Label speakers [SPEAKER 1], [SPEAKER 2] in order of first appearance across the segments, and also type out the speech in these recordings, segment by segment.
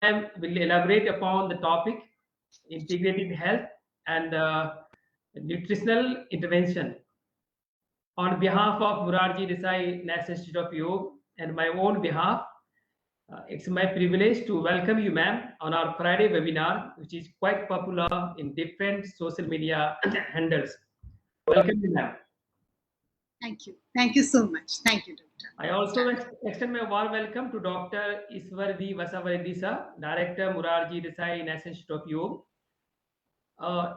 [SPEAKER 1] will elaborate upon the topic integrative health and nutritional intervention. On behalf of Murarji Desai National Institute of Yoga and my own behalf, it's my privilege to welcome you, ma'am, on our Friday webinar, which is quite popular in different social media handles. Welcome you, ma'am.
[SPEAKER 2] Thank you. Thank you so much. Thank you, Doctor.
[SPEAKER 1] I also extend my warm welcome to Dr. Iswar V. Vasavaredi, sir, Director, Murarji Desai National Institute of Yoga.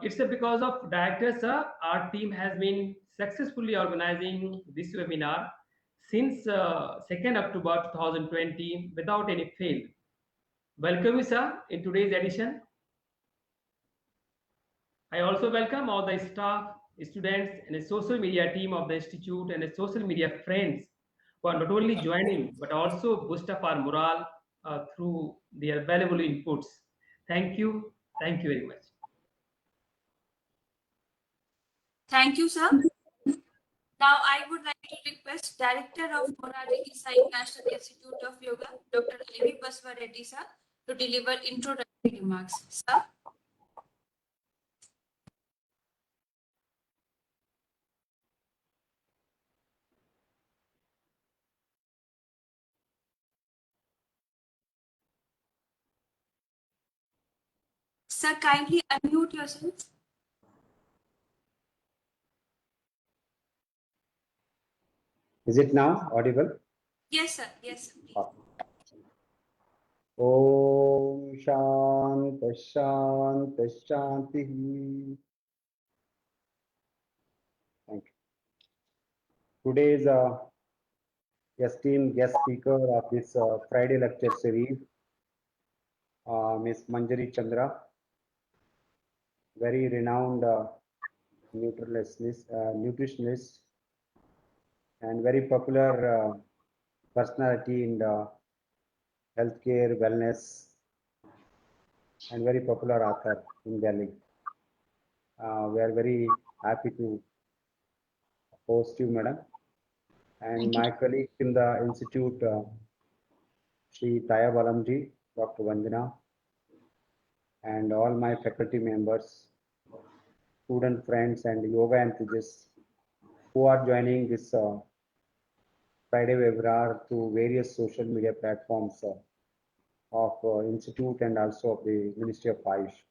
[SPEAKER 1] It's because of directors, sir, our team has been successfully organizing this webinar since 2nd October 2020 without any fail. Welcome you, sir, in today's edition. I also welcome all the staff, students, and the social media team of the Institute and the social media friends who are not only joining but also boost up our morale through their valuable inputs. Thank you. Thank you very much.
[SPEAKER 3] Thank you, sir. Now, I would like to request Director of Murarji Desai National Institute of Yoga, Dr. I.V. Vasavaredi, sir, to deliver introductory remarks. Sir. Sir, kindly unmute yourself.
[SPEAKER 4] Is it now audible?
[SPEAKER 3] Yes, sir. Yes, sir.
[SPEAKER 4] Om Shanti Shanti Shanti. Thank you. Today's esteemed guest speaker of this Friday lecture series, Ms. Manjari Chandra, very renowned nutritionist and very popular personality in the healthcare, wellness, and very popular author in Delhi. We are very happy to host you, madam. And my colleague in the institute, Sri Taya Balamji, Dr. Vandana, and all my faculty members, student friends, and yoga enthusiasts who are joining this Friday webinar through various social media platforms of institute and also of the Ministry of Ayush.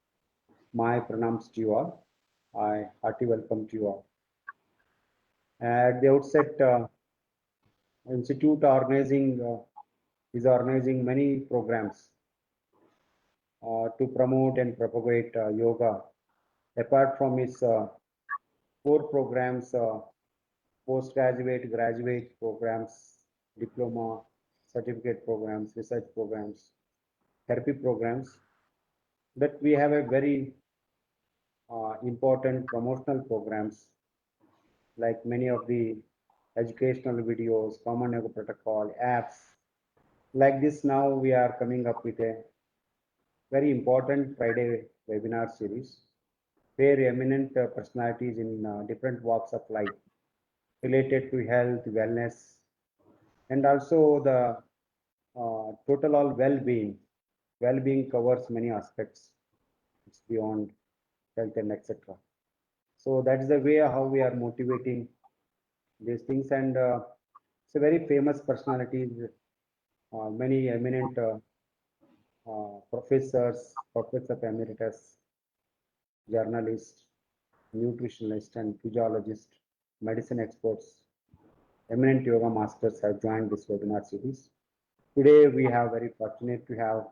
[SPEAKER 4] My pranams to you all. I hearty welcome to you all. At the outset, institute is organizing many programs to promote and propagate yoga. Apart from its core programs, postgraduate, graduate programs, diploma, certificate programs, research programs, therapy programs, that we have a very important promotional programs like many of the educational videos, common yoga protocol, apps. Like this, now we are coming up with a very important Friday webinar series where eminent personalities in different walks of life related to health, wellness, and also the total all well-being. Well-being covers many aspects. It's beyond health and etc. So that's the way how we are motivating these things, and it's a very famous personalities, many eminent professors, professor emeritus, journalists, nutritionists, and physiologists, medicine experts, eminent yoga masters have joined this webinar series. Today we have very fortunate to have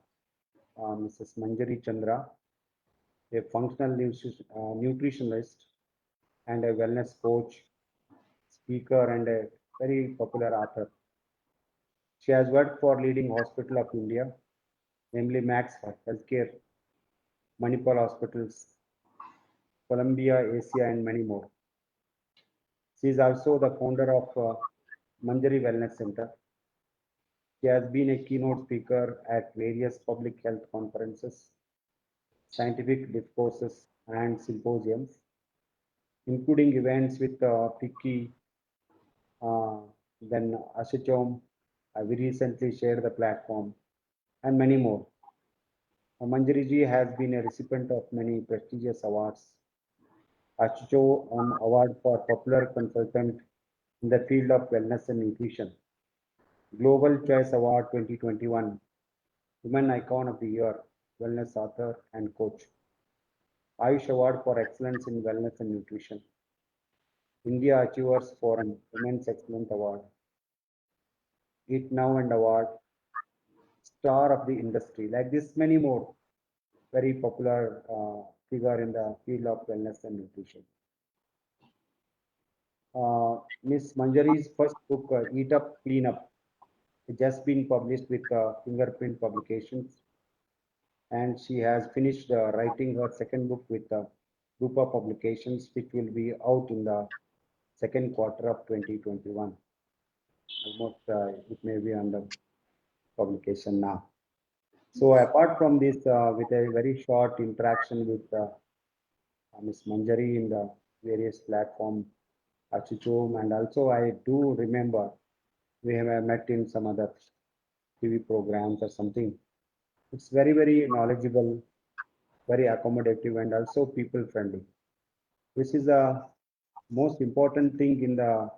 [SPEAKER 4] Mrs. Manjari Chandra, a functional nutritionist and a wellness coach, speaker, and a very popular author. She has worked for leading hospital of India, namely Max Healthcare, Manipal Hospitals, Columbia, Asia, and many more. She is also the founder of Manjari Wellness Center. She has been a keynote speaker at various public health conferences, scientific discourses, and symposiums, including events with Picky, then Ashachom. We recently shared the platform, and many more. Manjari ji has been a recipient of many prestigious awards. Achicho Award for Popular Consultant in the field of wellness and nutrition. Global Choice Award 2021. Women Icon of the Year, Wellness Author and Coach. Ayush Award for Excellence in Wellness and Nutrition. India Achievers Forum Women's Excellence Award. Eat Now and Award. Star of the Industry. Like this, many more very popular figure in the field of wellness and nutrition. Miss Manjari's first book, Eat Up, Clean Up, it just been published with Fingerprint Publications, and she has finished writing her second book with Rupa Publications, which will be out in the second quarter of 2021. Almost it may be under publication now. So apart from this, with a very short interaction with Ms. Manjari in the various platforms, Achichom, and also I do remember we have met in some other TV programs or something. It's very, very knowledgeable, very accommodative, and also people friendly. This is the most important thing in the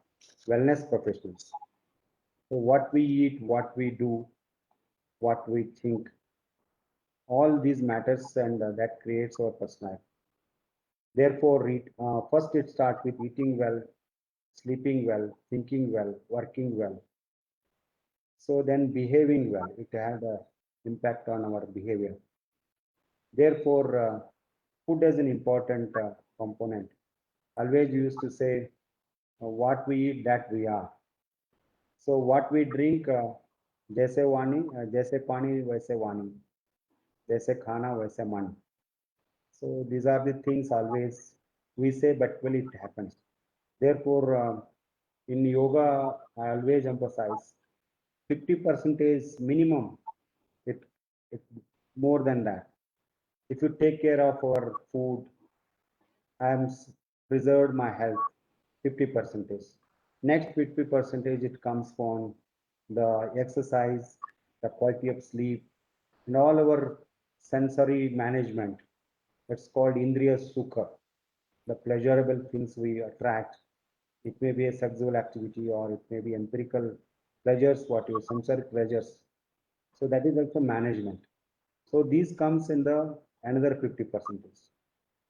[SPEAKER 4] wellness professionals. So what we eat, what we do, what we think, all these matters, and that creates our personality. Therefore, first it starts with eating well, sleeping well, thinking well, working well. So then behaving well, it had an impact on our behavior. Therefore, food is an important component. Always used to say, what we eat, that we are. So what we drink, जैसे वाणी, जैसे पानी वैसे वाणी, जैसे खाना वैसे मन. So these are the things always we say, but well, it happens. Therefore, in yoga, I always emphasize 50% is minimum. It more than that. If you take care of our food, I am preserved my health 50%. Next 50% it comes from the exercise, the quality of sleep, and all our sensory management. It's called Indriya Sukha, the pleasurable things we attract. It may be a sexual activity or it may be empirical pleasures, what your sensory pleasures. So that is also management. So these comes in the another 50%.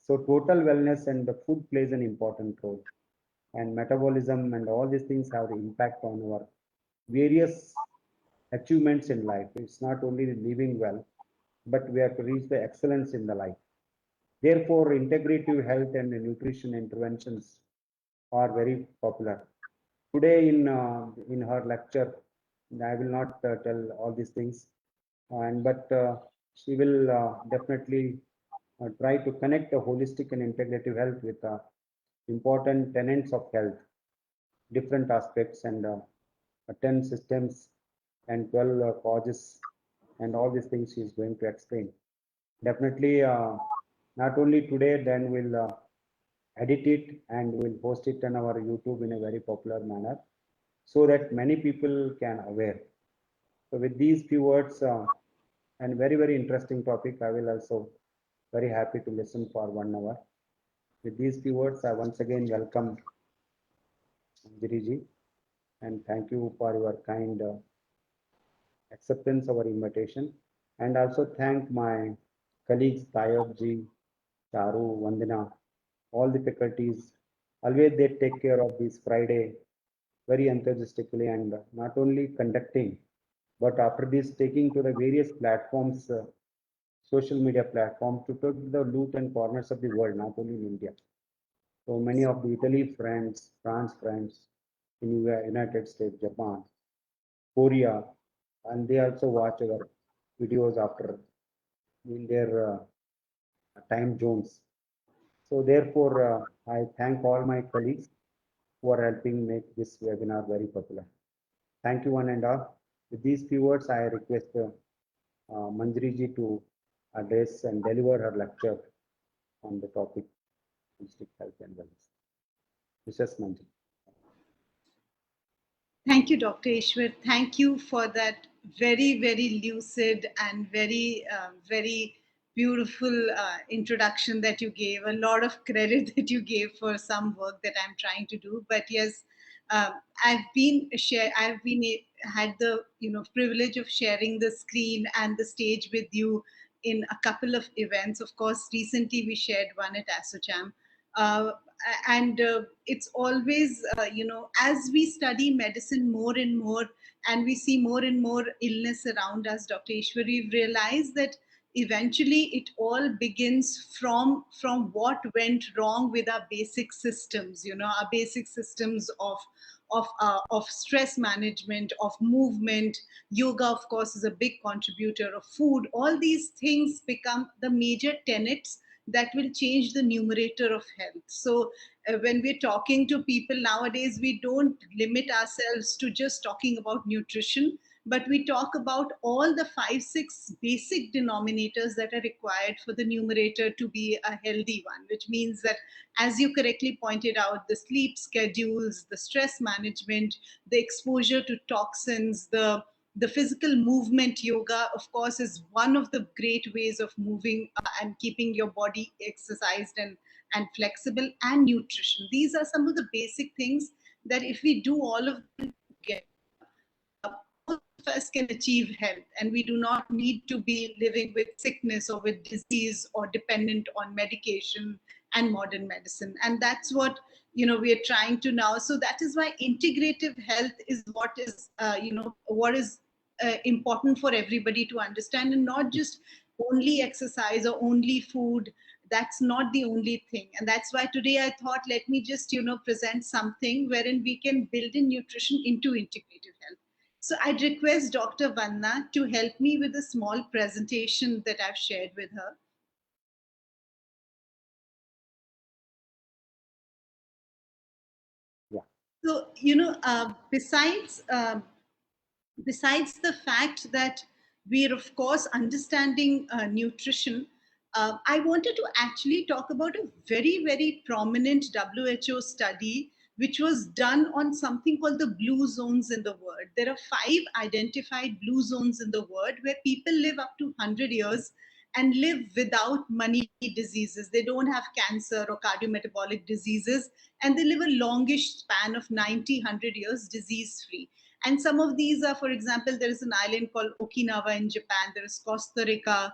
[SPEAKER 4] So total wellness and the food plays an important role, and metabolism and all these things have an impact on our various achievements in life. It's not only living well, but we have to reach the excellence in the life. Therefore, integrative health and nutrition interventions are very popular. Today in her lecture, I will not tell all these things, but she will definitely try to connect the holistic and integrative health with important tenets of health, different aspects, and 10 systems and 12 causes, and all these things she is going to explain. Definitely, not only today, then we'll edit it and we'll post it on our YouTube in a very popular manner so that many people can aware. So with these few words and very, very interesting topic, I will also very happy to listen for 1 hour. With these few words, I once again welcome Manjari ji, and thank you for your kind acceptance of our invitation, and also thank my colleagues Tayab ji, Charu, Vandana, all the faculties. Always they take care of this Friday very enthusiastically, and not only conducting, but after this taking to the various platforms, social media platforms, to take the loot and corners of the world, not only in India. So many of the Italy friends, France friends, in the United States, Japan, Korea, and they also watch our videos after in their time zones. So therefore, I thank all my colleagues who are helping make this webinar very popular. Thank you one and all. With these few words, I request Manjari ji to address and deliver her lecture on the topic holistic health and wellness. Mrs. Manjari.
[SPEAKER 2] Thank you, Dr. Ishwar. Thank you for that very, very lucid and very, very beautiful introduction that you gave, a lot of credit that you gave for some work that I'm trying to do. But yes, I've had the privilege of sharing the screen and the stage with you in a couple of events. Of course, recently we shared one at ASSOCHAM. Uh, and it's always, as we study medicine more and more, and we see more and more illness around us, Dr. Ishwari, we realize that eventually it all begins from what wrong with our basic systems, our basic systems of stress management, of movement. Yoga, of course, is a big contributor, of food. All these things become the major tenets that will change the numerator of health. So when we're talking to people nowadays, we don't limit ourselves to just talking about nutrition, but we talk about all the 5-6 basic denominators that are required for the numerator to be a healthy one, which means that, as you correctly pointed out, the sleep schedules, the stress management, the exposure to toxins, the physical movement. Yoga, of course, is one of the great ways of moving and keeping your body exercised and flexible, and nutrition. These are some of the basic things that if we do all of them together, all of us can achieve health, and we do not need to be living with sickness or with disease or dependent on medication and modern medicine. And that's what we are trying to now. So that is why integrative health is what is important for everybody to understand, and not just only exercise or only food. That's not the only thing. And that's why today I thought, let me just present something wherein we can build in nutrition into integrative health. So I'd request Dr. Vanna to help me with a small presentation that I've shared with her.
[SPEAKER 4] Yeah.
[SPEAKER 2] So, besides the fact that we're, of course, understanding nutrition, I wanted to actually talk about a very, very prominent WHO study which was done on something called the blue zones in the world. There are 5 identified blue zones in the world where people live up to 100 years and live without money diseases. They don't have cancer or cardiometabolic diseases, and they live a longish span of 90, 100 years disease-free. And some of these are, for example, there is an island called Okinawa in Japan. There is Costa Rica.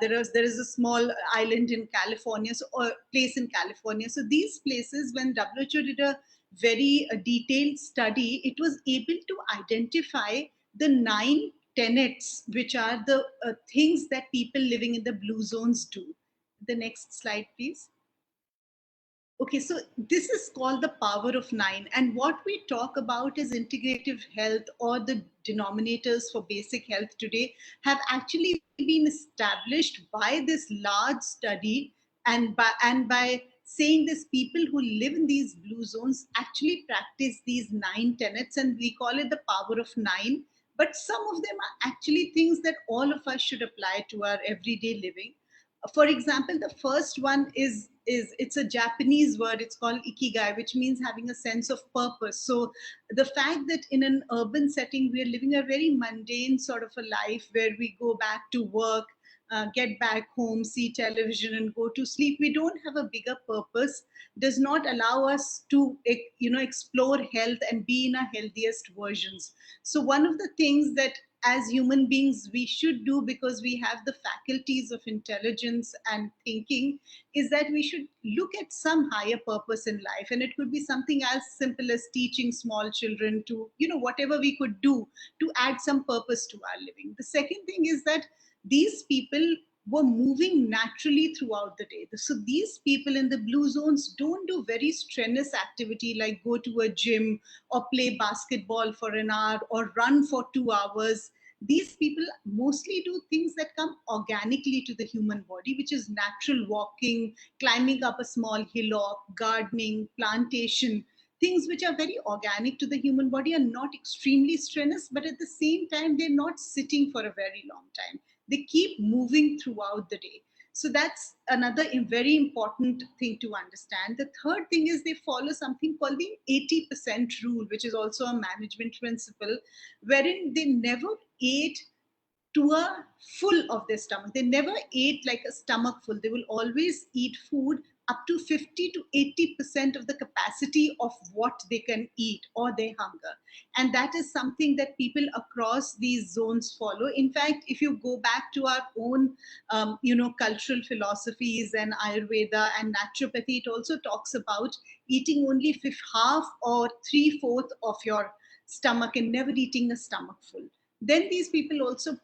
[SPEAKER 2] There is a small island in California, or place in California. So these places, when WHO did a very detailed study, it was able to identify the 9 tenets, which are the things that people living in the blue zones do. The next slide, please. Okay, so this is called the power of 9. And what we talk about is integrative health, or the denominators for basic health today, have actually been established by this large study, and by saying this, people who live in these blue zones actually practice these 9 tenets, and we call it the power of 9. But some of them are actually things that all of us should apply to our everyday living. For example, the first one is it's a Japanese word. It's called ikigai, which means having a sense of purpose. So the fact that in an urban setting we are living a very mundane sort of a life, where we go back to work, get back home, see television, and go to sleep, we don't have a bigger purpose, does not allow us to explore health and be in our healthiest versions. So one of the things that as human beings we should do, because we have the faculties of intelligence and thinking, is that we should look at some higher purpose in life. And it could be something as simple as teaching small children to, whatever we could do to add some purpose to our living. The second thing is that these people were moving naturally throughout the day. So these people in the blue zones don't do very strenuous activity like go to a gym or play basketball for an hour or run for 2 hours. These people mostly do things that come organically to the human body, which is natural walking, climbing up a small hillock, gardening, plantation, things which are very organic to the human body and not extremely strenuous, but at the same time, they're not sitting for a very long time. They keep moving throughout the day. So that's another very important thing to understand. The third thing is they follow something called the 80% rule, which is also a management principle, wherein they never ate to a full of their stomach. They never ate like a stomach full. They will always eat food up to 50 to 80% of the capacity of what they can eat or their hunger. And that is something that people across these zones follow. In fact, if you go back to our own, cultural philosophies and Ayurveda and naturopathy, it also talks about eating only half or 3/4 of your stomach and never eating a stomach full. Then these people also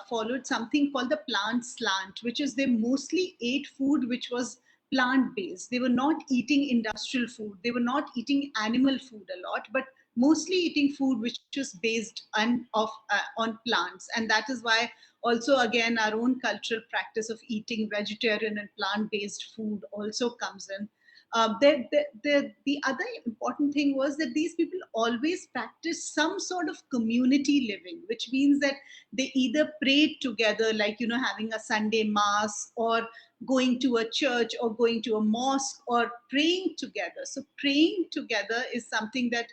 [SPEAKER 2] followed something called the plant slant, which is they mostly ate food which was plant-based. They were not eating industrial food. They were not eating animal food a lot, but mostly eating food which was based on plants. And that is why also, again, our own cultural practice of eating vegetarian and plant-based food also comes in. The other important thing was that these people always practiced some sort of community living, which means that they either prayed together, like, having a Sunday mass, or going to a church, or going to a mosque, or praying together. So praying together is something that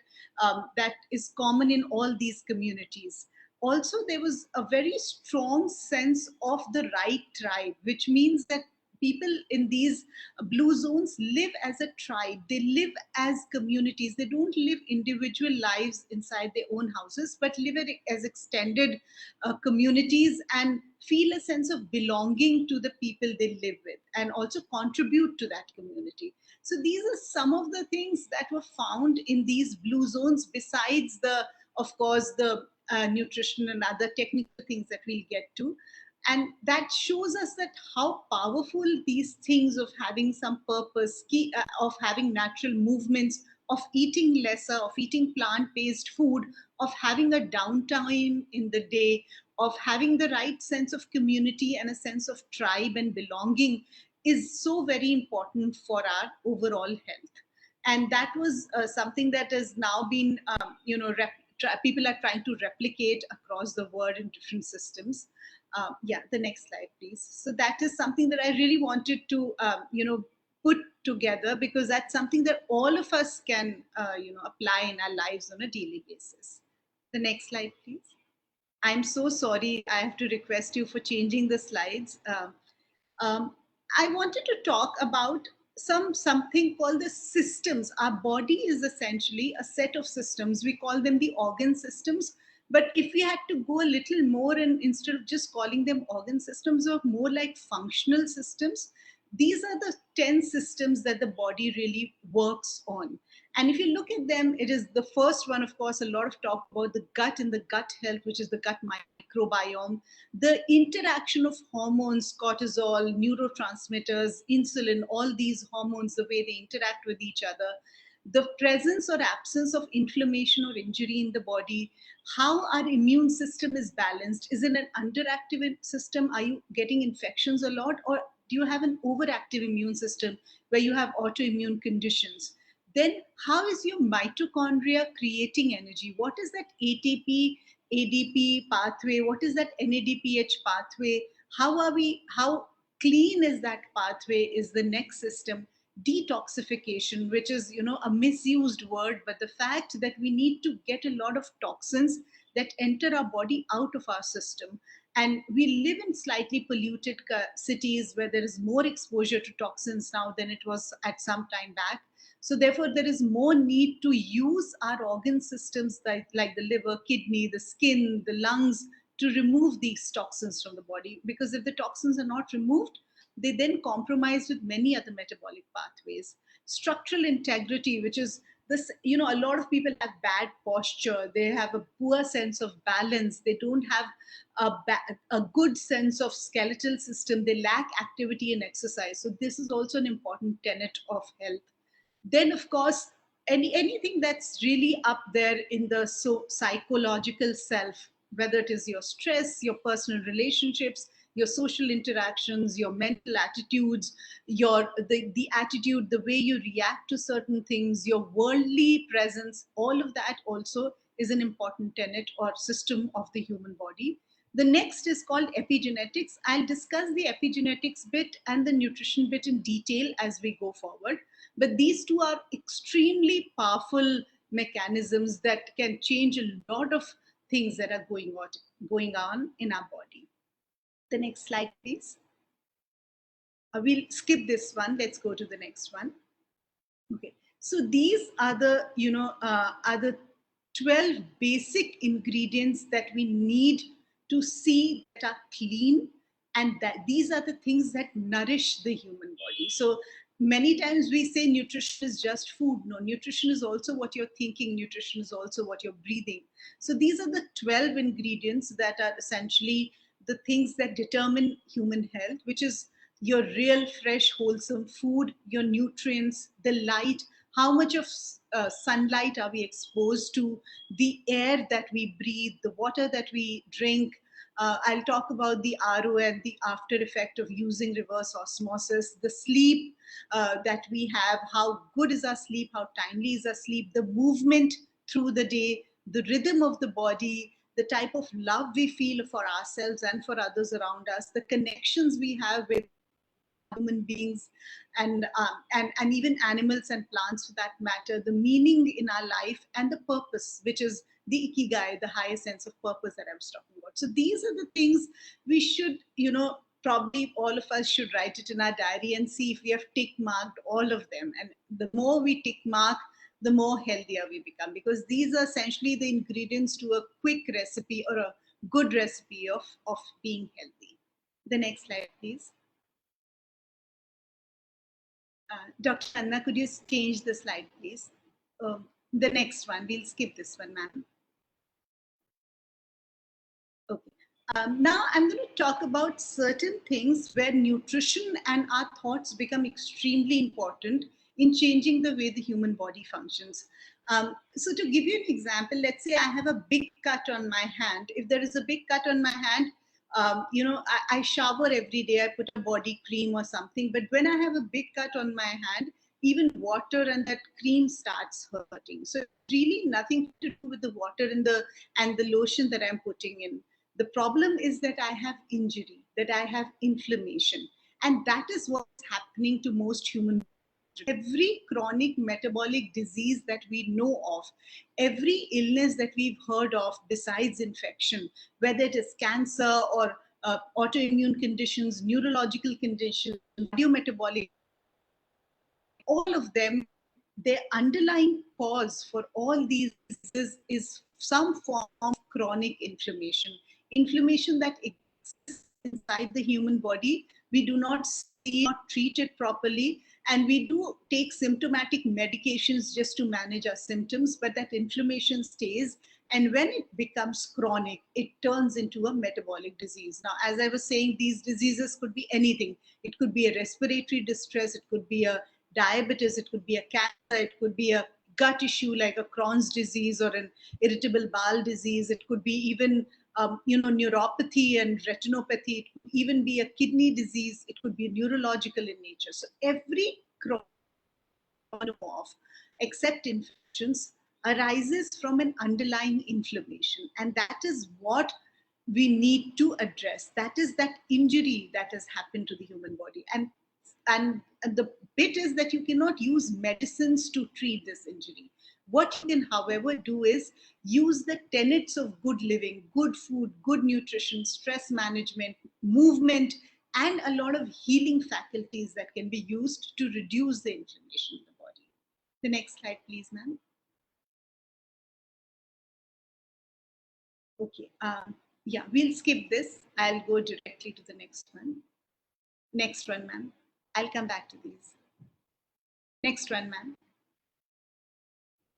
[SPEAKER 2] that is common in all these communities. Also, there was a very strong sense of the right tribe, which means that people in these blue zones live as a tribe. They live as communities. They don't live individual lives inside their own houses, but live as extended communities and feel a sense of belonging to the people they live with and also contribute to that community. So these are some of the things that were found in these blue zones, besides of course, the nutrition and other technical things that we'll get to. And that shows us that how powerful these things of having some purpose, of having natural movements, of eating lesser, of eating plant-based food, of having a downtime in the day, of having the right sense of community and a sense of tribe and belonging is so very important for our overall health. And that was something that has now been, people are trying to replicate across the world in different systems. Yeah, the next slide, please. So that is something that I really wanted to, put together, because that's something that all of us can, apply in our lives on a daily basis. The next slide, please. I'm so sorry. I have to request you for changing the slides. I wanted to talk about something called the systems. Our body is essentially a set of systems. We call them the organ systems. But if we had to go a little more, and instead of just calling them organ systems, or more like functional systems, these are the 10 systems that the body really works on. And if you look at them, it is the first one, of course, a lot of talk about the gut and the gut health, which is the gut microbiome, the interaction of hormones, cortisol, neurotransmitters, insulin, all these hormones, the way they interact with each other, the presence or absence of inflammation or injury in the body, how our immune system is balanced. Is it an underactive system? Are you getting infections a lot? Or do you have an overactive immune system where you have autoimmune conditions? Then how is your mitochondria creating energy? What is that ATP, ADP pathway? What is that NADPH pathway? How clean is that pathway is the next system. Detoxification, which is, a misused word, but the fact that we need to get a lot of toxins that enter our body out of our system. And we live in slightly polluted cities where there is more exposure to toxins now than it was at some time back. So therefore, there is more need to use our organ systems like the liver, kidney, the skin, the lungs, to remove these toxins from the body. Because if the toxins are not removed, they then compromise with many other metabolic pathways. Structural integrity, which is this, a lot of people have bad posture. They have a poor sense of balance. They don't have a good sense of skeletal system. They lack activity and exercise. So this is also an important tenet of health. Then, of course, anything that's really up there in the psychological self, whether it is your stress, your personal relationships, your social interactions, your mental attitudes, the attitude, the way you react to certain things, your worldly presence, all of that also is an important tenet or system of the human body. The next is called epigenetics. I'll discuss the epigenetics bit and the nutrition bit in detail as we go forward. But these two are extremely powerful mechanisms that can change a lot of things that are going on in our body. The next slide, please. We'll skip this one. Let's go to the next one. Okay. So these are the, are the 12 basic ingredients that we need to see that are clean, and that these are the things that nourish the human body. So many times we say nutrition is just food. No, nutrition is also what you're thinking. Nutrition is also what you're breathing. So these are the 12 ingredients that are essentially the things that determine human health, which is your real, fresh, wholesome food, your nutrients, the light, how much of sunlight are we exposed to, the air that we breathe, the water that we drink. I'll talk about the RO and the after effect of using reverse osmosis, the sleep that we have, how good is our sleep, how timely is our sleep, the movement through the day, the rhythm of the body, the type of love we feel for ourselves and for others around us, the connections we have with human beings and even animals and plants for that matter, the meaning in our life and the purpose, which is the ikigai, the higher sense of purpose that I was talking about. So these are the things we should, probably all of us should write it in our diary and see if we have tick marked all of them. And the more we tick mark, the more healthier we become, because these are essentially the ingredients to a quick recipe or a good recipe of being healthy. The next slide, please. Dr. Anna, could you change the slide, please? The next one, we'll skip this one, ma'am. Okay. Now I'm going to talk about certain things where nutrition and our thoughts become extremely important in changing the way the human body functions. So to give you an example, let's say I have a big cut on my hand. If there is a big cut on my hand, I shower every day, I put a body cream or something, but when I have a big cut on my hand, even water and that cream starts hurting. So really nothing to do with the water and the lotion that I'm putting in. The problem is that I have injury, that I have inflammation, and that is what's happening to most human beings. Every chronic metabolic disease that we know of, every illness that we've heard of besides infection, whether it is cancer or autoimmune conditions, neurological conditions, cardiometabolic, all of them, their underlying cause for all these diseases is some form of chronic inflammation. Inflammation that exists inside the human body, we do not see, not treat it properly, and we do take symptomatic medications just to manage our symptoms, but that inflammation stays. And when it becomes chronic, it turns into a metabolic disease. Now, as I was saying, these diseases could be anything. It could be a respiratory distress, it could be a diabetes, it could be a cancer, it could be a gut issue like a Crohn's disease or an irritable bowel disease. It could be even neuropathy and retinopathy. It could even be a kidney disease. It could be neurological in nature. So every chronic of, except infections, arises from an underlying inflammation. And that is what we need to address. That is that injury that has happened to the human body. And the bit is that you cannot use medicines to treat this injury. What you can, however, do is use the tenets of good living, good food, good nutrition, stress management, movement, and a lot of healing faculties that can be used to reduce the inflammation in the body. The next slide, please, ma'am. Okay. Yeah, we'll skip this. I'll go directly to the next one. Next one, ma'am. I'll come back to these. Next one, ma'am.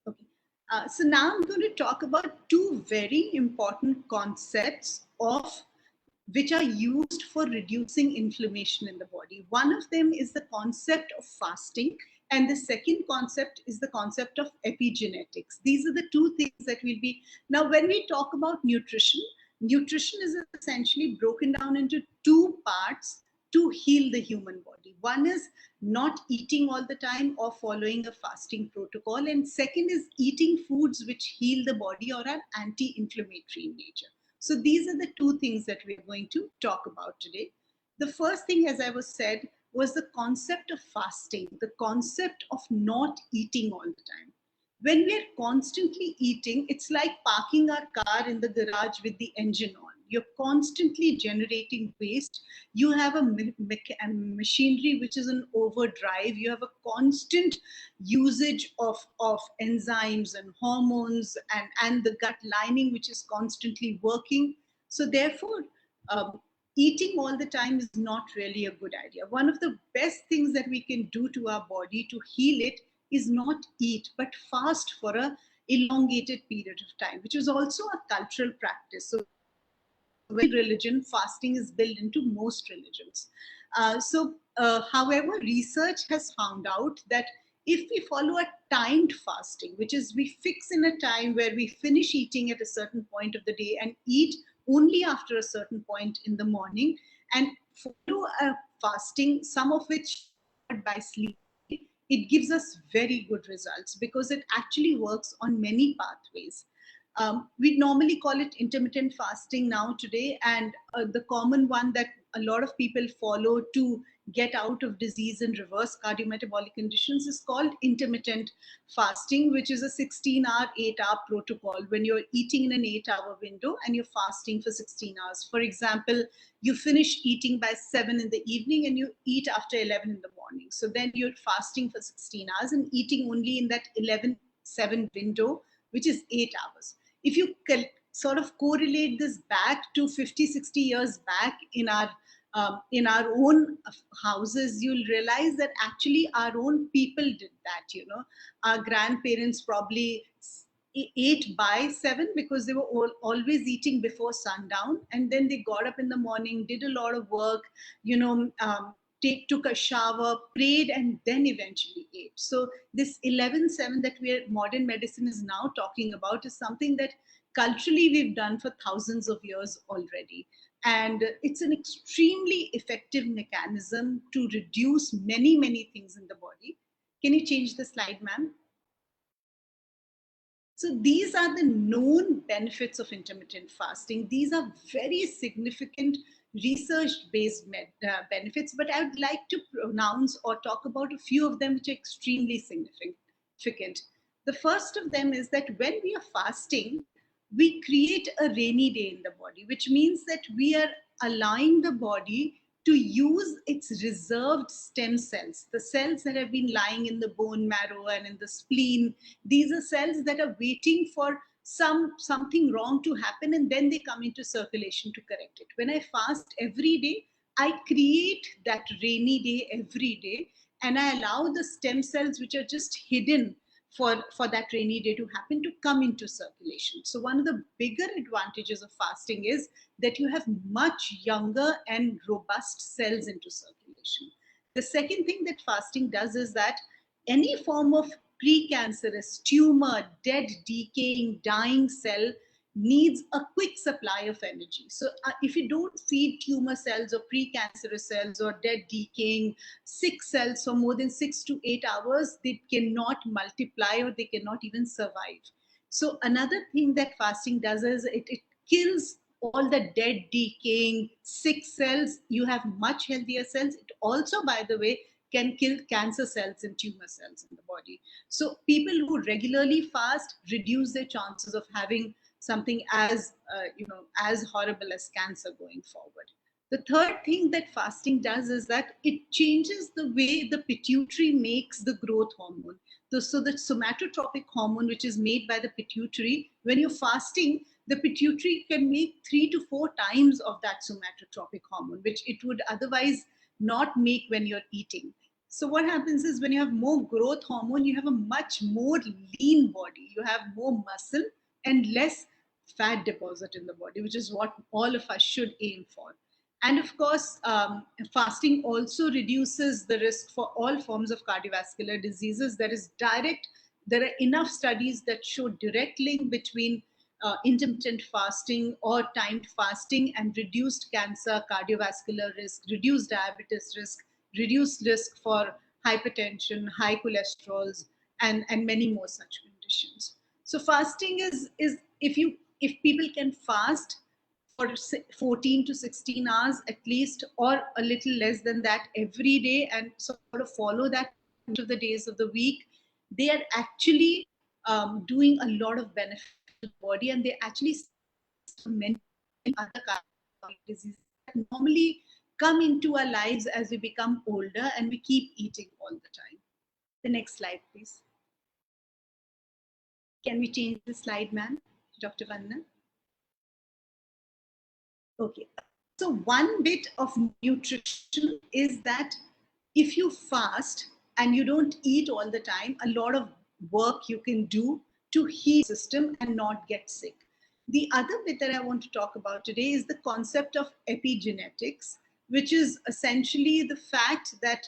[SPEAKER 2] Okay. So now I'm going to talk about two very important concepts which are used for reducing inflammation in the body. One of them is the concept of fasting, and the second concept is the concept of epigenetics. These are the two things that will be. Now, when we talk about nutrition, nutrition is essentially broken down into two parts to heal the human body. One is not eating all the time or following a fasting protocol. And second is eating foods which heal the body or are anti-inflammatory in nature. So these are the two things that we're going to talk about today. The first thing, as I was said, was the concept of fasting, the concept of not eating all the time. When we're constantly eating, it's like parking our car in the garage with the engine on. You're constantly generating waste. You have a machinery which is in overdrive. You have a constant usage of enzymes and hormones and the gut lining, which is constantly working. So therefore, eating all the time is not really a good idea. One of the best things that we can do to our body to heal it is not eat, but fast for a elongated period of time, which is also a cultural practice. So religion, fasting is built into most religions. However, research has found out that if we follow a timed fasting, which is we fix in a time where we finish eating at a certain point of the day and eat only after a certain point in the morning, and follow a fasting, some of which by sleep, it gives us very good results because it actually works on many pathways. We normally call it intermittent fasting now today, and the common one that a lot of people follow to get out of disease and reverse cardiometabolic conditions is called intermittent fasting, which is a 16-hour, 8-hour protocol when you're eating in an 8-hour window and you're fasting for 16 hours. For example, you finish eating by 7 in the evening and you eat after 11 in the morning. So then you're fasting for 16 hours and eating only in that 11-7 window, which is 8 hours. If you sort of correlate this back to 50, 60 years back in our own houses, you'll realize that actually our own people did that. You know, our grandparents probably ate by 7 because they were always eating before sundown, and then they got up in the morning, did a lot of work, you know, took a shower, prayed, and then eventually ate. So this 11-7 that modern medicine is now talking about is something that culturally we've done for thousands of years already. And it's an extremely effective mechanism to reduce many, many things in the body. Can you change the slide, ma'am? So these are the known benefits of intermittent fasting. These are very significant research-based benefits, but I would like to pronounce or talk about a few of them which are extremely significant. The first of them is that when we are fasting, we create a rainy day in the body, which means that we are allowing the body to use its reserved stem cells, the cells that have been lying in the bone marrow and in the spleen. These are cells that are waiting for something wrong to happen, and then they come into circulation to correct it. When I fast every day, I create that rainy day every day, and I allow the stem cells which are just hidden for that rainy day to happen to come into circulation. So one of the bigger advantages of fasting is that you have much younger and robust cells into circulation. The second thing that fasting does is that any form of precancerous, tumor, dead, decaying, dying cell needs a quick supply of energy. So if you don't feed tumor cells or precancerous cells or dead, decaying, sick cells for more than 6 to 8 hours, they cannot multiply or they cannot even survive. So another thing that fasting does is it kills all the dead, decaying, sick cells. You have much healthier cells. It also, by the way, can kill cancer cells and tumor cells in the body. So people who regularly fast reduce their chances of having something as as horrible as cancer going forward. The third thing that fasting does is that it changes the way the pituitary makes the growth hormone. So the somatotropic hormone, which is made by the pituitary, when you're fasting, the pituitary can make 3 to 4 times of that somatotropic hormone, which it would otherwise not make when you're eating. So what happens is when you have more growth hormone, you have a much more lean body. You have more muscle and less fat deposit in the body, which is what all of us should aim for. And of course, fasting also reduces the risk for all forms of cardiovascular diseases. There are enough studies that show direct link between intermittent fasting or timed fasting and reduced cancer, cardiovascular risk, reduced diabetes risk, reduced risk for hypertension, high cholesterols, and many more such conditions. So fasting is if people can fast for 14 to 16 hours at least, or a little less than that every day, and sort of follow that of the days of the week, they are actually doing a lot of benefit to the body, and they actually mental other cardiovascular diseases that normally come into our lives as we become older and we keep eating all the time. The next slide, please. Can we change the slide, ma'am, Dr. Vandana? Okay. So one bit of nutrition is that if you fast and you don't eat all the time, a lot of work you can do to heal the system and not get sick. The other bit that I want to talk about today is the concept of epigenetics, which is essentially the fact that,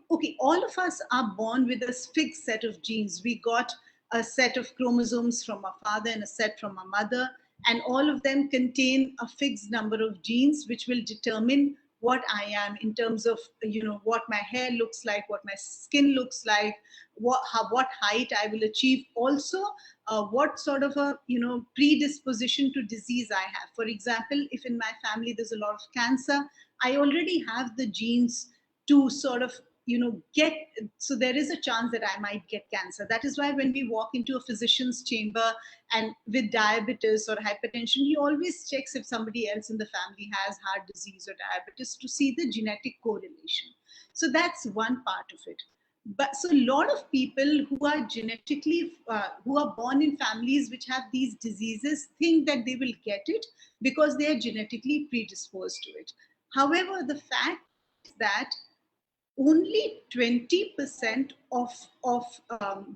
[SPEAKER 2] okay, all of us are born with a fixed set of genes. We got a set of chromosomes from our father and a set from our mother, and all of them contain a fixed number of genes which will determine what I am in terms of, you know, what my hair looks like, what my skin looks like, what height I will achieve. Also, what sort of a, you know, predisposition to disease I have. For example, if in my family there's a lot of cancer, I already have the genes to sort of, you know, get, so there is a chance that I might get cancer. That is why when we walk into a physician's chamber and with diabetes or hypertension, he always checks if somebody else in the family has heart disease or diabetes to see the genetic correlation. So that's one part of it. But so a lot of people who are genetically, who are born in families which have these diseases think that they will get it because they are genetically predisposed to it. However, the fact is that only 20% of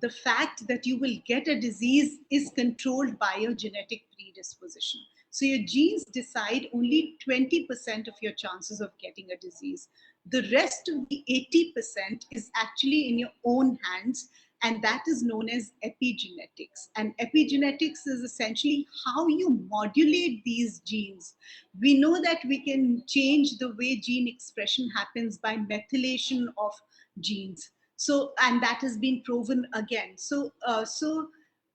[SPEAKER 2] the fact that you will get a disease is controlled by your genetic predisposition. So your genes decide only 20% of your chances of getting a disease. The rest of the 80% is actually in your own hands, and that is known as epigenetics. And epigenetics is essentially how you modulate these genes. We know that we can change the way gene expression happens by methylation of genes. So, and that has been proven again. So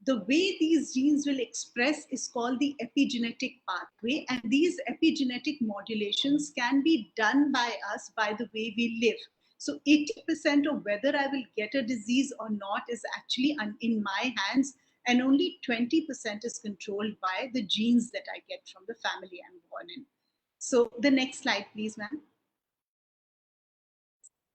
[SPEAKER 2] the way these genes will express is called the epigenetic pathway, and these epigenetic modulations can be done by us by the way we live. So 80% of whether I will get a disease or not is actually in my hands, and only 20% is controlled by the genes that I get from the family I'm born in. So the next slide, please, ma'am.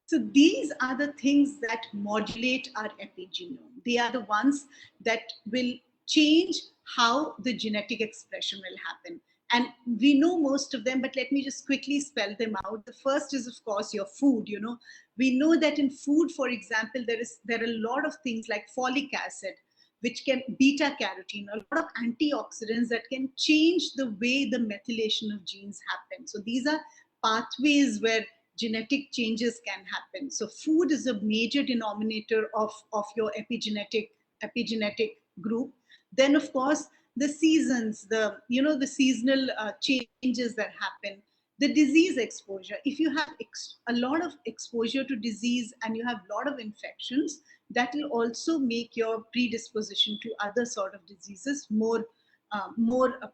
[SPEAKER 2] So these are the things that modulate our epigenome. They are the ones that will change how the genetic expression will happen. And we know most of them, but let me just quickly spell them out. The first is, of course, your food. You know, we know that in food, for example, there are a lot of things like folic acid, which can beta carotene, a lot of antioxidants that can change the way the methylation of genes happen. So these are pathways where genetic changes can happen. So food is a major denominator of your epigenetic group. Then, of course, the seasons, the seasonal changes that happen, the disease exposure. If you have a lot of exposure to disease and you have a lot of infections, that will also make your predisposition to other sort of diseases more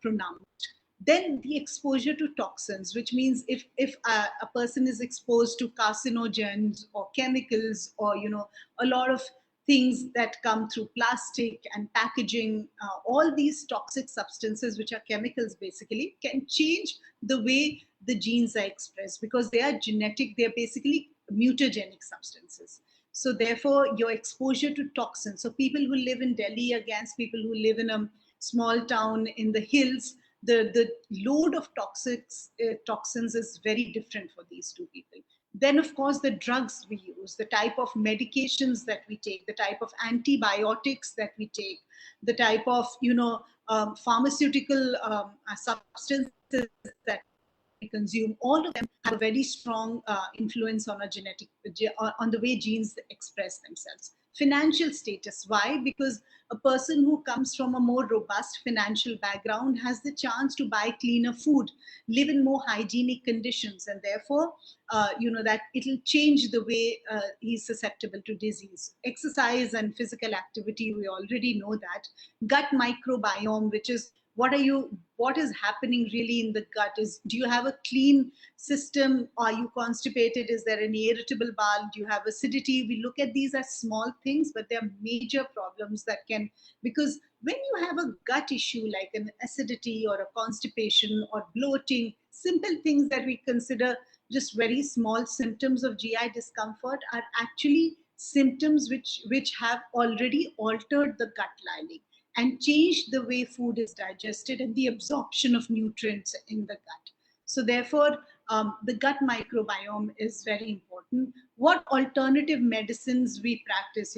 [SPEAKER 2] pronounced. Then the exposure to toxins, which means if a person is exposed to carcinogens or chemicals, or a lot of things that come through plastic and packaging, all these toxic substances, which are chemicals basically, can change the way the genes are expressed because they are genetic, they're basically mutagenic substances. So therefore, your exposure to toxins, so people who live in Delhi against people who live in a small town in the hills, the load of toxins is very different for these two people. Then, of course, the drugs we use, the type of medications that we take, the type of antibiotics that we take, the type of pharmaceutical substances that we consume, all of them have a very strong influence on on the way genes express themselves. Financial status. Why? Because a person who comes from a more robust financial background has the chance to buy cleaner food, live in more hygienic conditions, and therefore, that it'll change the way he's susceptible to disease. Exercise and physical activity, we already know that. Gut microbiome, which is what is happening really in the gut? Do you have a clean system? Are you constipated? Is there an irritable bowel? Do you have acidity? We look at these as small things, but they're major problems that can, because when you have a gut issue like an acidity or a constipation or bloating, simple things that we consider just very small symptoms of GI discomfort are actually symptoms which have already altered the gut lining and changed the way food is digested and the absorption of nutrients in the gut. So therefore, the gut microbiome is very important. What alternative medicines we practice,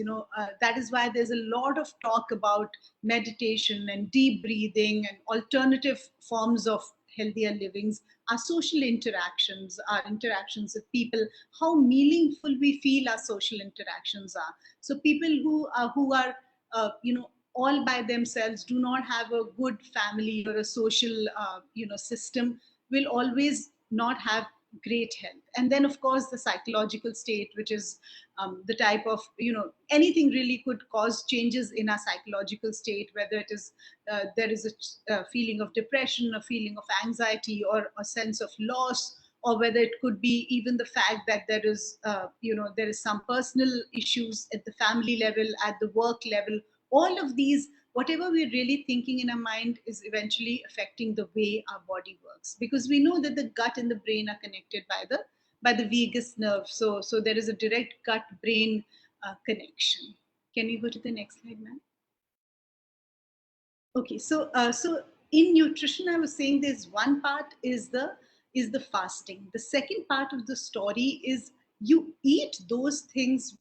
[SPEAKER 2] that is why there's a lot of talk about meditation and deep breathing and alternative forms of healthier livings, our social interactions, our interactions with people, how meaningful we feel our social interactions are. So people who are all by themselves, do not have a good family or a social system, will always not have great health. And then of course the psychological state, which is the type of anything really could cause changes in our psychological state, whether it is there is a feeling of depression, a feeling of anxiety, or a sense of loss, or whether it could be even the fact that there is there is some personal issues at the family level, at the work level. All of these, whatever we're really thinking in our mind, is eventually affecting the way our body works, because we know that the gut and the brain are connected by the vagus nerve. So there is a direct gut brain connection. Can we go to the next slide, ma'am? Okay, so in nutrition, I was saying there's one part is the fasting. The second part of the story is you eat those things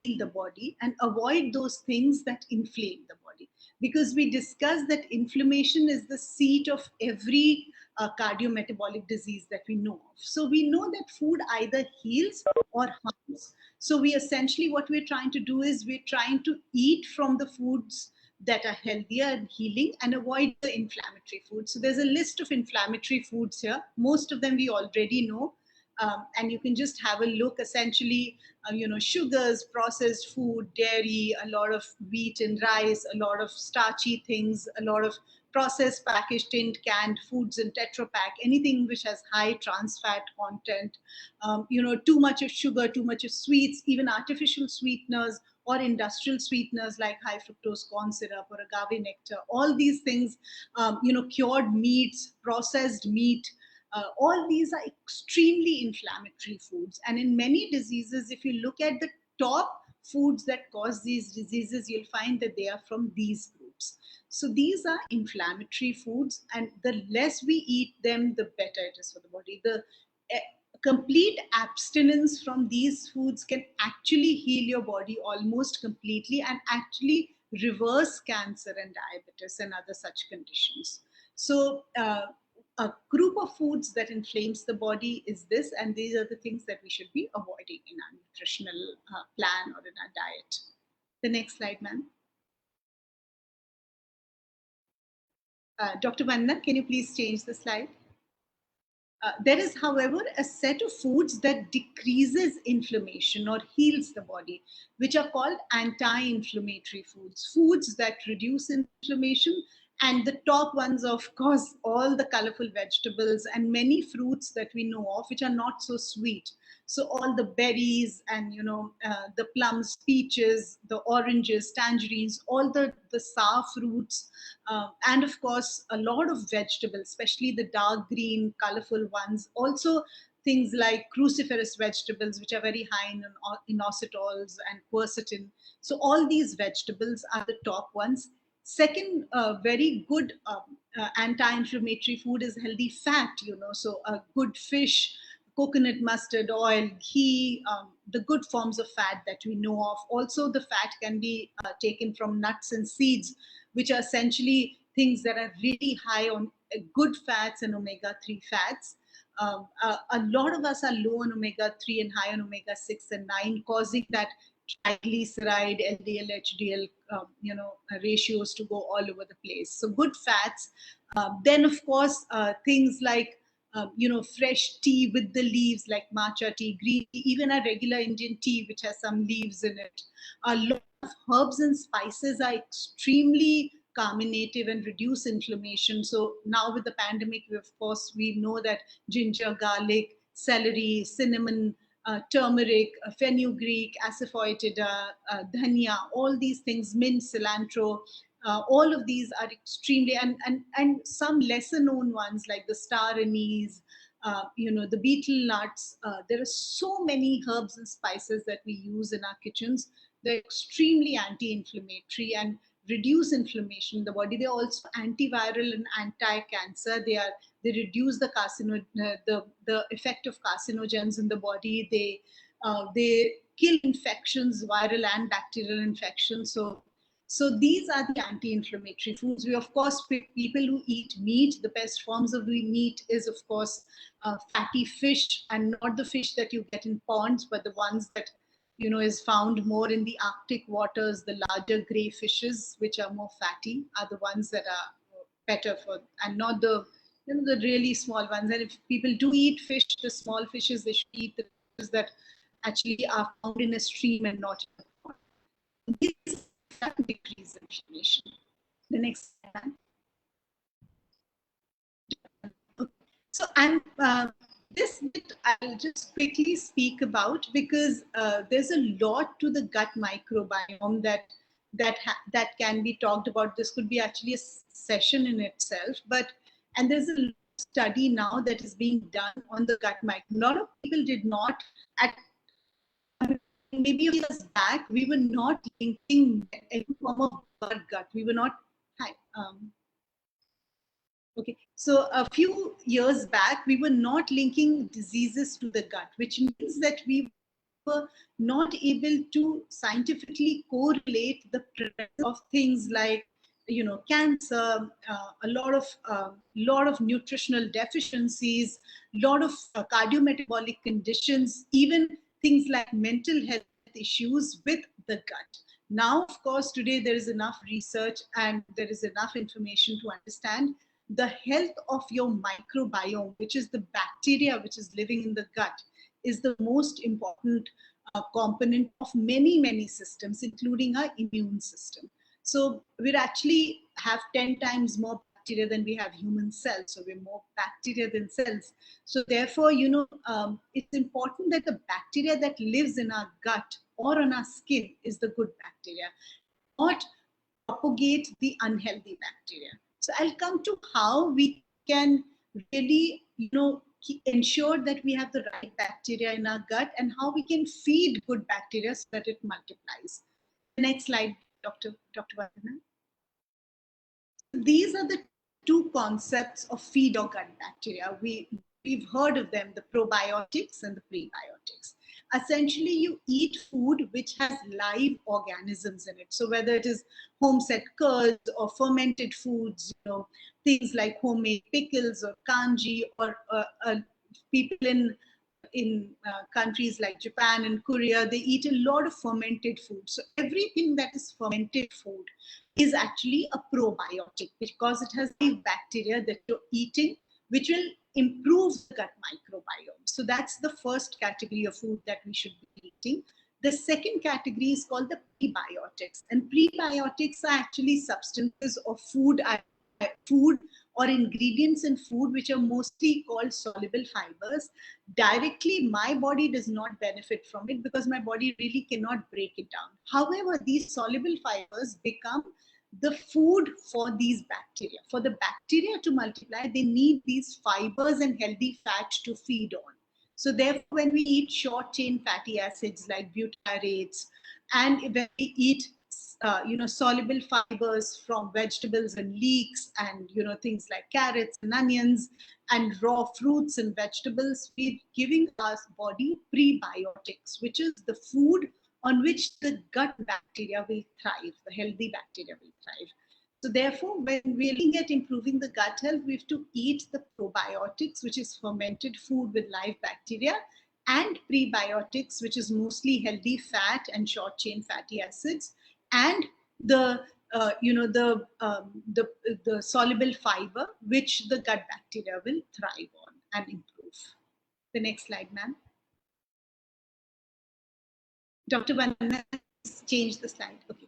[SPEAKER 2] in the body and avoid those things that inflame the body, because we discussed that inflammation is the seat of every cardiometabolic disease that we know of. So we know that food either heals or harms. So we essentially, what we're trying to do is we're trying to eat from the foods that are healthier and healing and avoid the inflammatory foods. So there's a list of inflammatory foods here. Most of them we already know. And you can just have a look. Essentially, sugars, processed food, dairy, a lot of wheat and rice, a lot of starchy things, a lot of processed, packaged, tinned, canned foods in Tetra Pak, anything which has high trans fat content, too much of sugar, too much of sweets, even artificial sweeteners or industrial sweeteners like high fructose corn syrup or agave nectar. All these things, cured meats, processed meat, all these are extremely inflammatory foods. And in many diseases, if you look at the top foods that cause these diseases, you'll find that they are from these groups. So these are inflammatory foods, and the less we eat them, the better it is for the body. The complete abstinence from these foods can actually heal your body almost completely and actually reverse cancer and diabetes and other such conditions. So a group of foods that inflames the body is this, and these are the things that we should be avoiding in our nutritional plan or in our diet. The next slide, ma'am. Dr. Vandana, can you please change the slide? There is, however, a set of foods that decreases inflammation or heals the body, which are called anti-inflammatory foods, foods that reduce inflammation. And the top ones, of course, all the colorful vegetables and many fruits that we know of, which are not so sweet. So all the berries and, the plums, peaches, the oranges, tangerines, all the sour fruits, and of course, a lot of vegetables, especially the dark green, colorful ones. Also, things like cruciferous vegetables, which are very high in inositols and quercetin. So all these vegetables are the top ones. Second, very good anti-inflammatory food is healthy fat, so a good fish, coconut mustard oil, ghee, the good forms of fat that we know of. Also, the fat can be taken from nuts and seeds, which are essentially things that are really high on good fats and omega-3 fats. A lot of us are low on omega-3 and high on omega-6 and 9, causing that triglyceride, LDL, HDL, ratios to go all over the place. So good fats. Then, of course, things like, fresh tea with the leaves like matcha tea, green tea, even a regular Indian tea, which has some leaves in it. A lot of herbs and spices are extremely carminative and reduce inflammation. So now with the pandemic, we know that ginger, garlic, celery, cinnamon, turmeric, fenugreek, asafoetida, dhania, all these things, mint, cilantro, all of these are extremely, and some lesser known ones like the star anise, the betel nuts. There are so many herbs and spices that we use in our kitchens. They're extremely anti-inflammatory and reduce inflammation in the body. They're also antiviral and anti-cancer. They reduce the the effect of carcinogens in the body. They kill infections, viral and bacterial infections. So these are the anti-inflammatory foods. We, of course, people who eat meat, the best forms of meat is, of course, fatty fish, and not the fish that you get in ponds, but the ones that is found more in the Arctic waters. The larger gray fishes, which are more fatty, are the ones that are better for, and not the the really small ones. And if people do eat fish, the small fishes, they should eat the fishes that actually are found in a stream and not in a pond. These decrease inflammation. The next slide. Okay. So this bit I'll just quickly speak about, because there's a lot to the gut microbiome that can be talked about. This could be actually a session in itself, and there's a study now that is being done on the gut microbiome. A lot of people did not, maybe years back, we were not linking any form of gut. We were not. Okay, so a few years back, we were not linking diseases to the gut, which means that we were not able to scientifically correlate the presence of things like, cancer, a lot of nutritional deficiencies, a lot of cardiometabolic conditions, even things like mental health issues with the gut. Now, of course, today there is enough research and there is enough information to understand the health of your microbiome, which is the bacteria which is living in the gut, is the most important component of many, many systems, including our immune system. So we actually have 10 times more bacteria than we have human cells. So we're more bacteria than cells. So therefore, it's important that the bacteria that lives in our gut or on our skin is the good bacteria, not propagate the unhealthy bacteria. So I'll come to how we can really, ensure that we have the right bacteria in our gut, and how we can feed good bacteria so that it multiplies. The next slide, Dr. Vandana. These are the two concepts of feed or gut bacteria. We've heard of them, the probiotics and the prebiotics. Essentially, you eat food which has live organisms in it. So whether it is home-set curds or fermented foods, things like homemade pickles or kanji, or people in countries like Japan and Korea, they eat a lot of fermented food. So everything that is fermented food is actually a probiotic, because it has live bacteria that you're eating, which will improve the gut microbiome. So that's the first category of food that we should be eating. The second category is called the prebiotics. And prebiotics are actually substances of food or ingredients in food which are mostly called soluble fibers. Directly, my body does not benefit from it because my body really cannot break it down. However, these soluble fibers become the food for these bacteria. For the bacteria to multiply, they need these fibers and healthy fat to feed on. So therefore, when we eat short chain fatty acids like butyrates, and when we eat soluble fibers from vegetables and leeks, and things like carrots and onions and raw fruits and vegetables, we're giving our body prebiotics, which is the food on which the gut bacteria will thrive, the healthy bacteria will thrive. So therefore, when we're looking at improving the gut health, we have to eat the probiotics, which is fermented food with live bacteria, and prebiotics, which is mostly healthy fat and short chain fatty acids, and the soluble fiber, which the gut bacteria will thrive on and improve. The next slide, ma'am. Dr. Vandana, change the slide. Okay.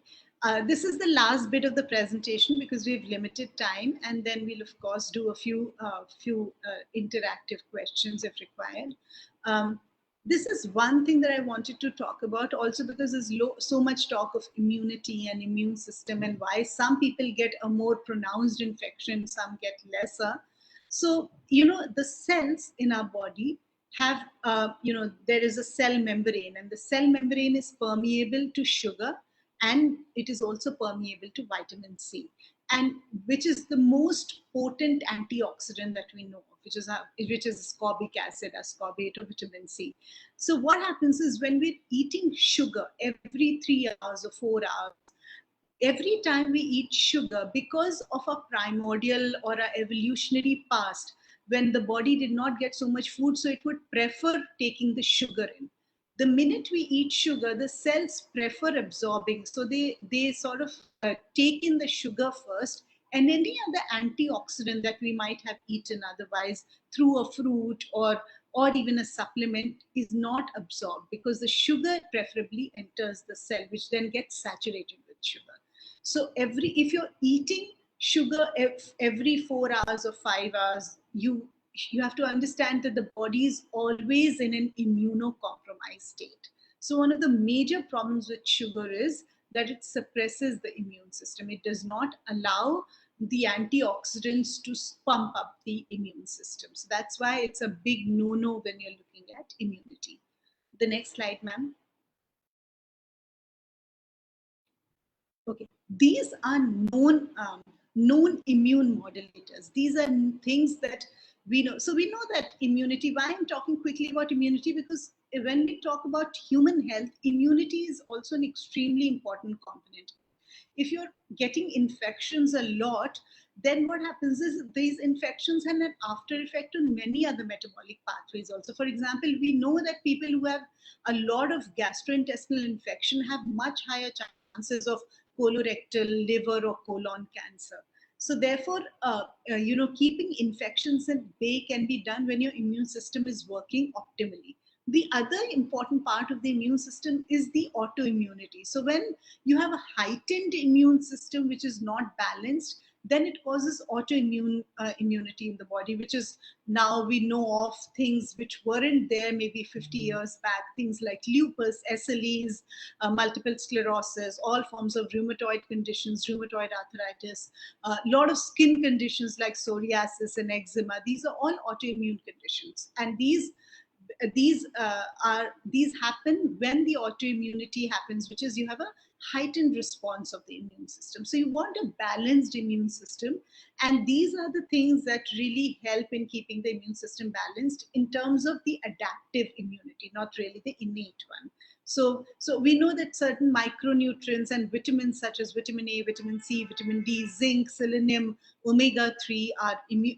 [SPEAKER 2] This is the last bit of the presentation because we have limited time, and then we'll of course do a few interactive questions if required. This is one thing that I wanted to talk about also because there's so much talk of immunity and immune system and why some people get a more pronounced infection, some get lesser. So, the cells in our body have, there is a cell membrane, and the cell membrane is permeable to sugar, and it is also permeable to vitamin C, and which is the most potent antioxidant that we know of, which is ascorbic acid, ascorbate of vitamin C. So what happens is when we're eating sugar every 3 hours or 4 hours, every time we eat sugar, because of a primordial or a evolutionary past, when the body did not get so much food, so it would prefer taking the sugar in. The minute we eat sugar, the cells prefer absorbing. So they sort of take in the sugar first, and any other antioxidant that we might have eaten otherwise through a fruit or even a supplement is not absorbed, because the sugar preferably enters the cell, which then gets saturated with sugar. So if you're eating sugar every 4 hours or 5 hours, you have to understand that the body is always in an immunocompromised state. So one of the major problems with sugar is that it suppresses the immune system. It does not allow the antioxidants to pump up the immune system. So that's why it's a big no-no when you're looking at immunity. The next slide, ma'am. Okay, these are known immune modulators. These are things that we know. So we know that immunity, why I'm talking quickly about immunity, because when we talk about human health, immunity is also an extremely important component. If you're getting infections a lot, then what happens is these infections have an after effect on many other metabolic pathways also. For example, we know that people who have a lot of gastrointestinal infection have much higher chances of colorectal, liver, or colon cancer. So therefore, keeping infections at bay can be done when your immune system is working optimally. The other important part of the immune system is the autoimmunity. So when you have a heightened immune system which is not balanced, then it causes autoimmune immunity in the body, which is now we know of things which weren't there maybe 50 years back, things like lupus, SLEs, multiple sclerosis, all forms of rheumatoid conditions, rheumatoid arthritis, a lot of skin conditions like psoriasis and eczema. These are all autoimmune conditions, and these happen when the autoimmunity happens, which is you have a heightened response of the immune system. So you want a balanced immune system, and these are the things that really help in keeping the immune system balanced in terms of the adaptive immunity, not really the innate one. So we know that certain micronutrients and vitamins such as vitamin A, vitamin C, vitamin D, zinc, selenium, omega-3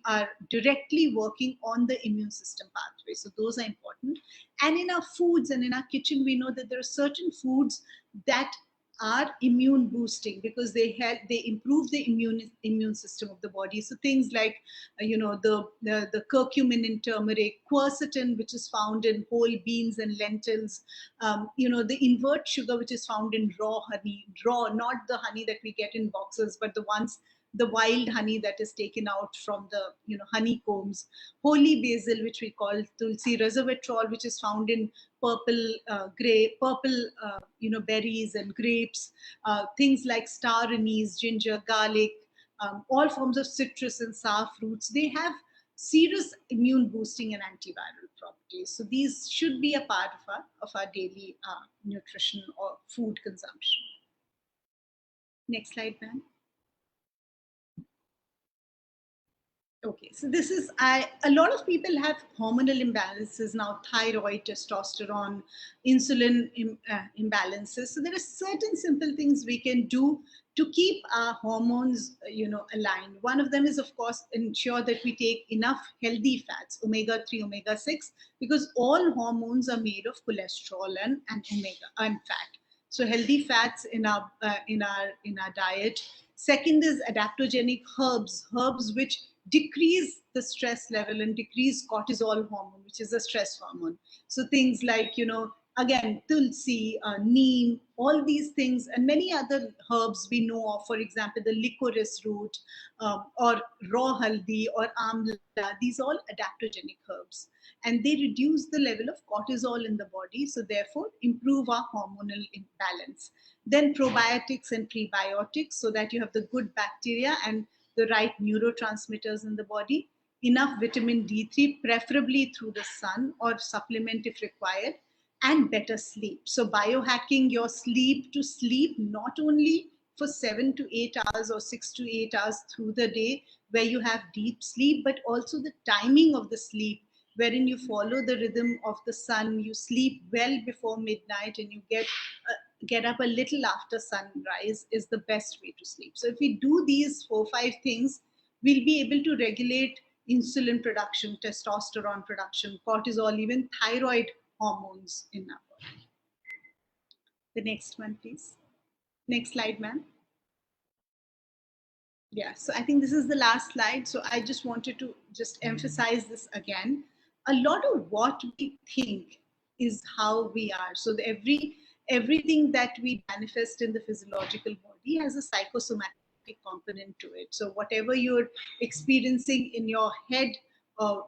[SPEAKER 2] are directly working on the immune system pathway. So those are important. And in our foods and in our kitchen, we know that there are certain foods that are immune boosting because they improve the immune system of the body. So things like the curcumin in turmeric, quercetin, which is found in whole beans and lentils, the invert sugar, which is found in raw honey, not the honey that we get in boxes, but the wild honey that is taken out from the honeycombs, holy basil, which we call tulsi, resveratrol, which is found in purple berries and grapes, things like star anise, ginger, garlic, all forms of citrus and sour fruits. They have serious immune boosting and antiviral properties. So these should be a part of our daily nutrition or food consumption. Next slide, ma'am. Okay, so this is, a lot of people have hormonal imbalances now, thyroid, testosterone, insulin imbalances. So there are certain simple things we can do to keep our hormones, aligned. One of them is, of course, ensure that we take enough healthy fats, omega-3, omega-6, because all hormones are made of cholesterol and omega and fat. So healthy fats in our diet. Second is adaptogenic herbs which decrease the stress level and decrease cortisol hormone, which is a stress hormone. So things like, Again, tulsi, neem, all these things, and many other herbs we know of, for example, the licorice root, or raw haldi or amla, these all adaptogenic herbs. And they reduce the level of cortisol in the body, so therefore improve our hormonal imbalance. Then probiotics and prebiotics, so that you have the good bacteria and the right neurotransmitters in the body. Enough vitamin D3, preferably through the sun or supplement if required, and better sleep. So biohacking your sleep to sleep not only for 7 to 8 hours or 6 to 8 hours through the day where you have deep sleep, but also the timing of the sleep, wherein you follow the rhythm of the sun, you sleep well before midnight, and you get up a little after sunrise, is the best way to sleep. So if we do these 4-5 things, we'll be able to regulate insulin production, testosterone production, cortisol, even thyroid hormones in our body. The next one, please. Next slide, ma'am. Yeah, so I think this is the last slide. So I just wanted to just emphasize this again. A lot of what we think is how we are. So everything that we manifest in the physiological body has a psychosomatic component to it. So whatever you're experiencing in your head,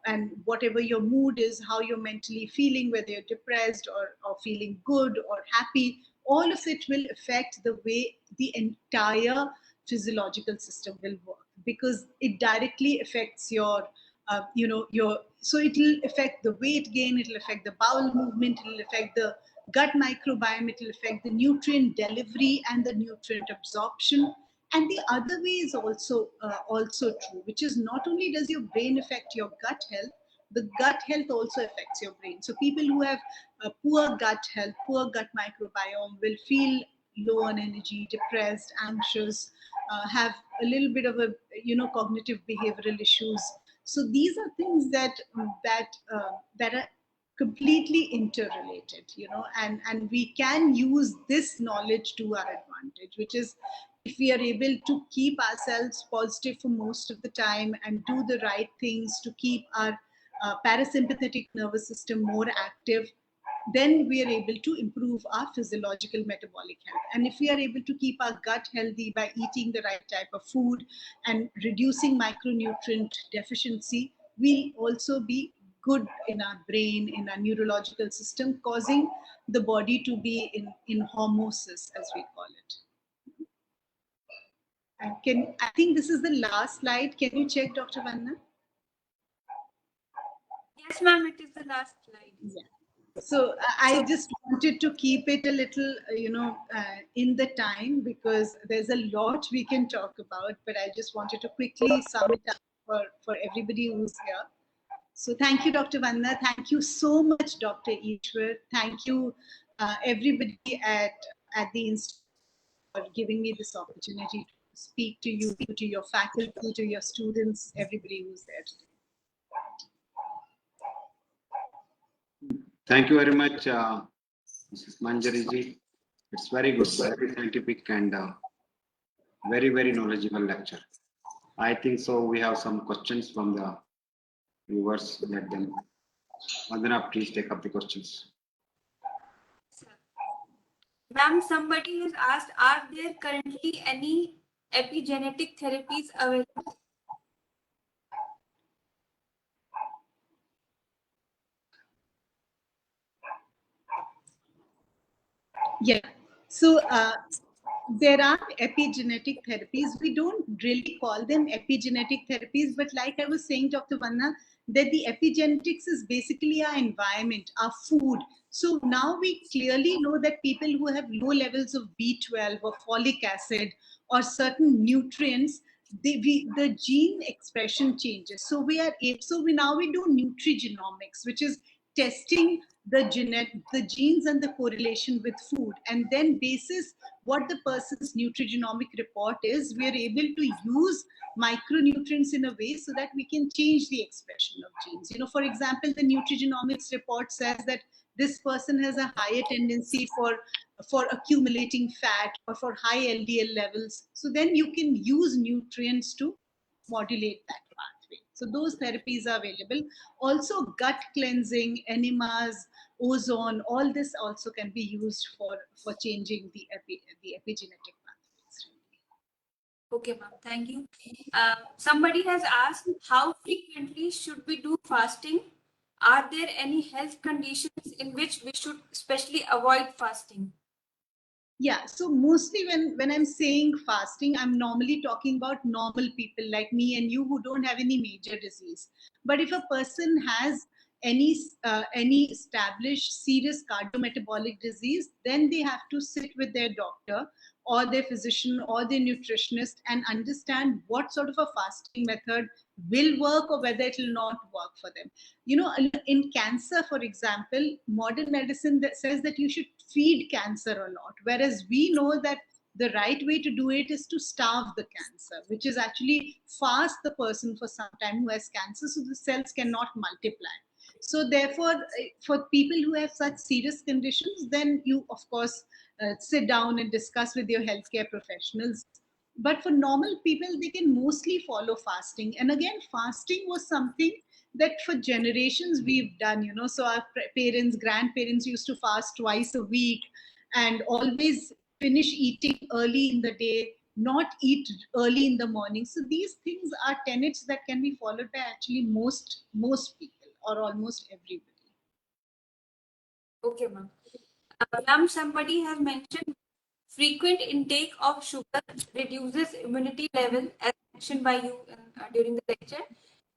[SPEAKER 2] and whatever your mood is, how you're mentally feeling, whether you're depressed or feeling good or happy, all of it will affect the way the entire physiological system will work, because it directly affects your so it will affect the weight gain, it will affect the bowel movement, it will affect the gut microbiome, it will affect the nutrient delivery and the nutrient absorption. And the other way is also true, which is not only does your brain affect your gut health, the gut health also affects your brain. So people who have poor gut health, poor gut microbiome will feel low on energy, depressed, anxious, have a little bit of a cognitive behavioral issues. So these are things that are completely interrelated, and we can use this knowledge to our advantage, which is if we are able to keep ourselves positive for most of the time and do the right things to keep our parasympathetic nervous system more active, then we are able to improve our physiological metabolic health. And if we are able to keep our gut healthy by eating the right type of food and reducing micronutrient deficiency, we'll also be good in our brain, in our neurological system, causing the body to be in hormesis, as we call it. I think this is the last slide. Can you check, Dr. Vanna?
[SPEAKER 3] Yes, ma'am, it is the last slide.
[SPEAKER 2] Yeah. So I just wanted to keep it a little, in the time, because there's a lot we can talk about, but I just wanted to quickly sum it up for everybody who's here. So thank you, Dr. Vanna. Thank you so much, Dr. Ishwar. Thank you, everybody at the Institute for giving me this opportunity to speak to you, to your faculty, to your students, everybody who's there today.
[SPEAKER 4] Thank you very much, Mrs. Manjari. It's very good, very scientific and very, very knowledgeable lecture. I think so. We have some questions from the viewers. Let them. Vandana, please take up the questions.
[SPEAKER 3] Ma'am, somebody has asked, are there currently any epigenetic therapies available?
[SPEAKER 2] Yeah. So there are epigenetic therapies. We don't really call them epigenetic therapies, but like I was saying, Dr. Vanna, that the epigenetics is basically our environment, our food. So now we clearly know that people who have low levels of B12 or folic acid or certain nutrients, the gene expression changes. So we now do nutrigenomics, which is testing the genes and the correlation with food, and then basis what the person's nutrigenomic report is, we are able to use micronutrients in a way so that we can change the expression of genes. For example, the nutrigenomics report says that this person has a higher tendency for accumulating fat or for high LDL levels. So then you can use nutrients to modulate that pathway. So those therapies are available. Also, gut cleansing, enemas, ozone, all this also can be used for changing the epigenetic pathways.
[SPEAKER 3] Okay, ma'am. Thank you. Somebody has asked, how frequently should we do fasting? Are there any health conditions in which we should especially avoid fasting?
[SPEAKER 2] Yeah, so mostly when I'm saying fasting, I'm normally talking about normal people like me and you who don't have any major disease. But if a person has any established serious cardiometabolic disease, then they have to sit with their doctor or their physician or their nutritionist and understand what sort of a fasting method will work or whether it will not work for them. You know, in cancer, for example, modern medicine that says that you should feed cancer a lot, whereas we know that the right way to do it is to starve the cancer, which is actually fast the person for some time who has cancer so the cells cannot multiply. So therefore, for people who have such serious conditions, then you of course sit down and discuss with your healthcare professionals. But for normal people, they can mostly follow fasting. And again, fasting was something that for generations we've done, you know. So our parents, grandparents used to fast twice a week and always finish eating early in the day, not eat early in the morning. So these things are tenets that can be followed by actually most people or almost everybody.
[SPEAKER 3] Okay, ma'am. Ma'am, somebody has mentioned frequent intake of sugar reduces immunity level, as mentioned by you during the lecture.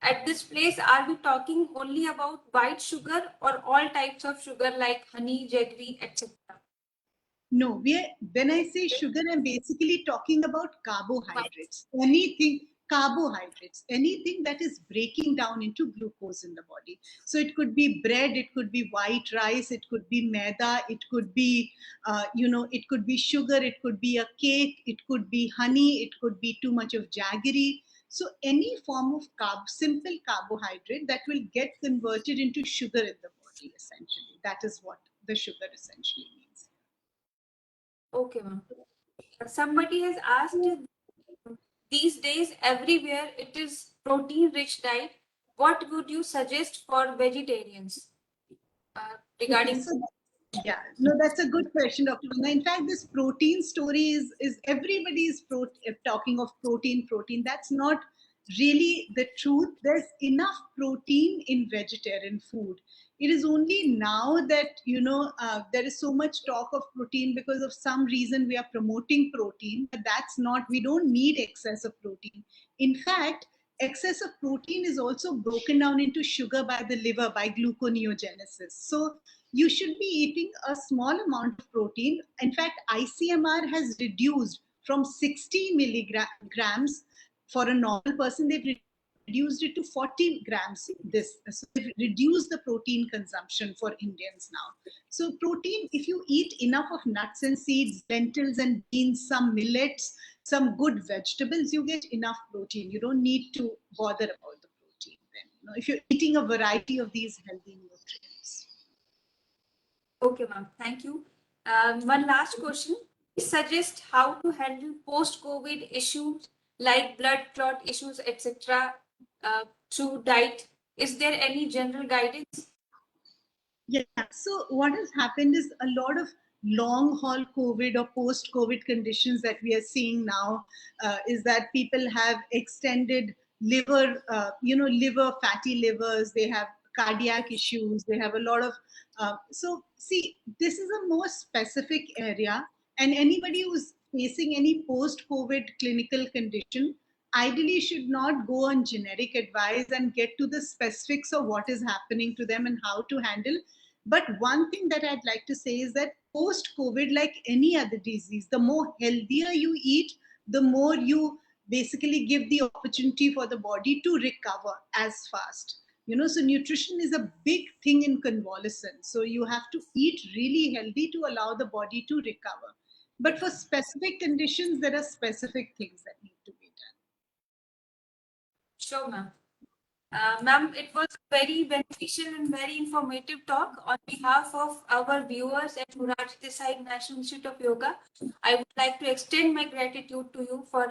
[SPEAKER 3] At this place, are we talking only about white sugar or all types of sugar like honey, jaggery, etc.?
[SPEAKER 2] No, when I say sugar, I'm basically talking about carbohydrates. Anything that is breaking down into glucose in the body. So it could be bread, it could be white rice, it could be maida, it could be, it could be sugar, it could be a cake, it could be honey, it could be too much of jaggery. So any form of simple carbohydrate that will get converted into sugar in the body, essentially. That is what the sugar essentially means.
[SPEAKER 3] Okay, ma'am. Somebody has asked, these days everywhere it is protein rich diet. What would you suggest for vegetarians
[SPEAKER 2] Okay,
[SPEAKER 3] regarding?
[SPEAKER 2] so yeah, no, that's a good question, Dr. Vanna. In fact, this protein story is everybody's talking of protein. That's not really the truth. There's enough protein in vegetarian food. It is only now that there is so much talk of protein because of some reason we are promoting protein. But that's not. We don't need excess of protein. In fact, excess of protein is also broken down into sugar by the liver by gluconeogenesis. So you should be eating a small amount of protein. In fact, ICMR has reduced from 60 milligrams for a normal person. They've reduced it to 40 grams. So they've reduced the protein consumption for Indians now. So protein, if you eat enough of nuts and seeds, lentils and beans, some millets, some good vegetables, you get enough protein. You don't need to bother about the protein then, if you're eating a variety of these healthy nutrients.
[SPEAKER 3] Okay, ma'am. Thank you. One last question. Suggest how to handle post-COVID issues like blood clot issues, etc. Through diet. Is there any general guidance?
[SPEAKER 2] Yeah. So what has happened is a lot of long haul COVID or post COVID conditions that we are seeing now is that people have extended liver fatty livers. They have cardiac issues. They have a lot of. So see, this is a more specific area, and anybody who's facing any post COVID clinical condition ideally should not go on generic advice and get to the specifics of what is happening to them and how to handle. But one thing that I'd like to say is that post COVID, like any other disease, the more healthier you eat, the more you basically give the opportunity for the body to recover as fast. So nutrition is a big thing in convalescence. So you have to eat really healthy to allow the body to recover. But for specific conditions, there are specific things that need to be done.
[SPEAKER 3] Sure, ma'am. Ma'am, it was very beneficial and very informative talk. On behalf of our viewers at Morarji Desai National Institute of Yoga, I would like to extend my gratitude to you for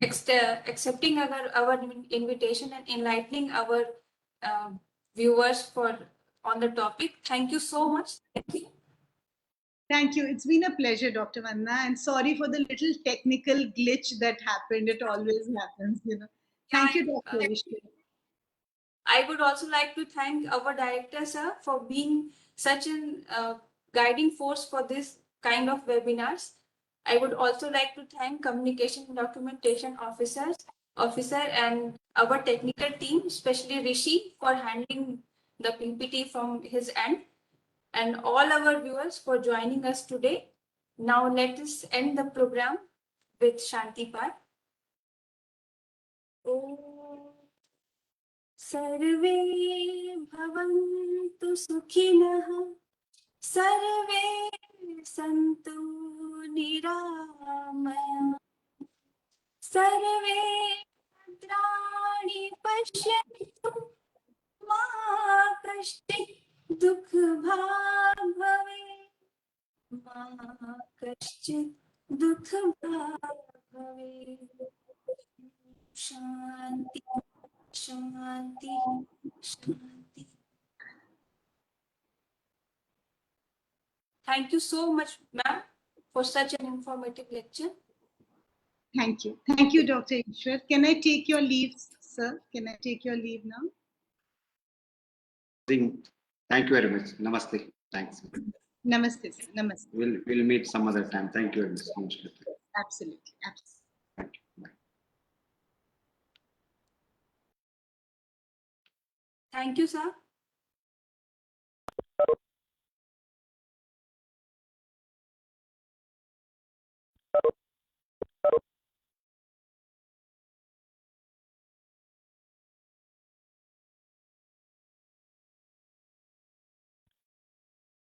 [SPEAKER 3] accepting our invitation and enlightening our viewers on the topic. Thank you so much. Thank you.
[SPEAKER 2] Thank you. It's been a pleasure, Dr. Vandana, and sorry for the little technical glitch that happened. It always happens, you know. Thank you, Dr. Ishwar.
[SPEAKER 3] I would also like to thank our director, sir, for being such an guiding force for this kind of webinars. I would also like to thank communication and documentation officer and our technical team, especially Rishi, for handling the PPT from his end, and all our viewers for joining us today. Now let us end the program with Shanti Part. Oh. सर्वे भवन्तु सुखिनः सर्वे सन्तु निरामया सर्वे भद्राणि पश्यन्तु मा कश्चित् दुःखभाग् भवेत् मा कश्चित् दुःखभाग् भवेत् शान्ति Shanti, Shanti. Thank you so much, ma'am, for such an informative lecture.
[SPEAKER 2] Thank you. Thank you, Dr. Ishwar. Can I take your leave, sir? Can I take your leave now?
[SPEAKER 4] Thank you very much. Namaste. Thanks.
[SPEAKER 2] Namaste, sir. Namaste.
[SPEAKER 4] We'll meet some other time. Thank you very much.
[SPEAKER 2] Absolutely. Absolutely.
[SPEAKER 4] Thank you. Bye.
[SPEAKER 3] Thank you, sir.